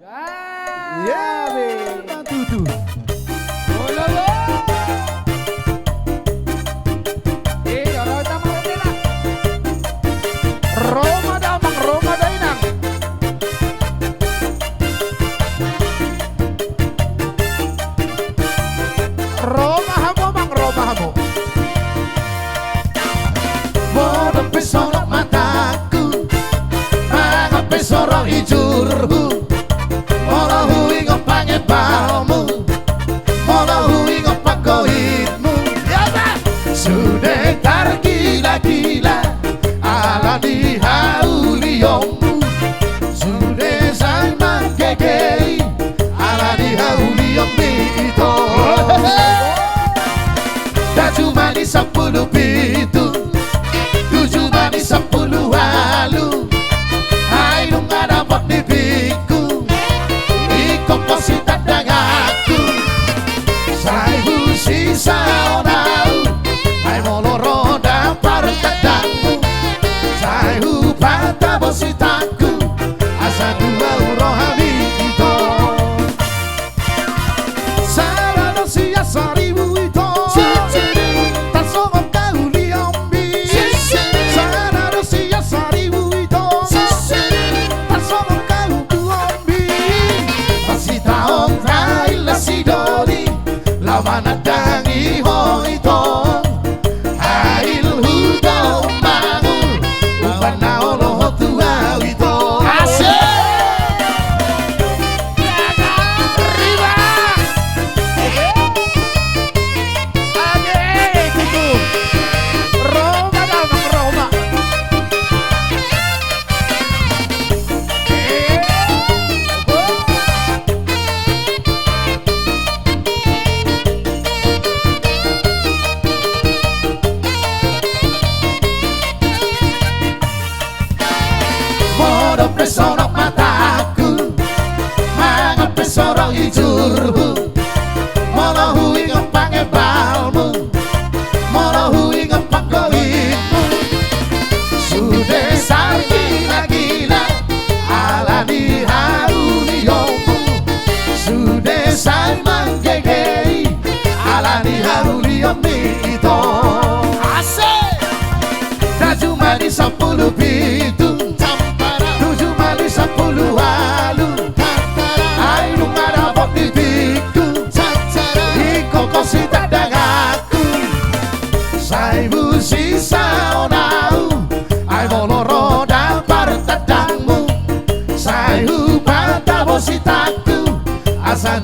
Ya, tuh. Roma damang, Roma dainang. Roma hamo mang, Roma hamo. Modo pesoro mataku, mga pesoro ijurhu. Modo hui ngopangin balmu, modo hui ngopagohitmu. Sudah tergila-gila ala di hauliomu. Sudah sama kekei ala di hauliomu itu. Tak cuma di 10 pintu, ku cuma di 10 halu. Hai lu nggak dapat bibiku, ikut pasti tadang aku. Saya sisa onau, hai moloro dapat tadangmu. Saya patah bositaku, asa dua rohani itu. Salah dosia seribu itu. Mana dangi ho itu ail hudo mangu upana olo tua itu asik riba Ade kutu. Roma damang, Roma. modo pesoro mataku, mga pesoro ijurhu. Mono hui ngopangin balmu, mono hui ngopagohitmu. Sudah gila-gila ala di hauliomu. Sudah sama gegei ala di hauliomu itu. Asik tak cuma di 10 pintu, ku cuma di 10 halu. Hai lu nggak dapat bibiku, ikut kosi tadang aku. Saya sisa onau, hai moloro dapat tadangmu. Saya patah bositaku, asa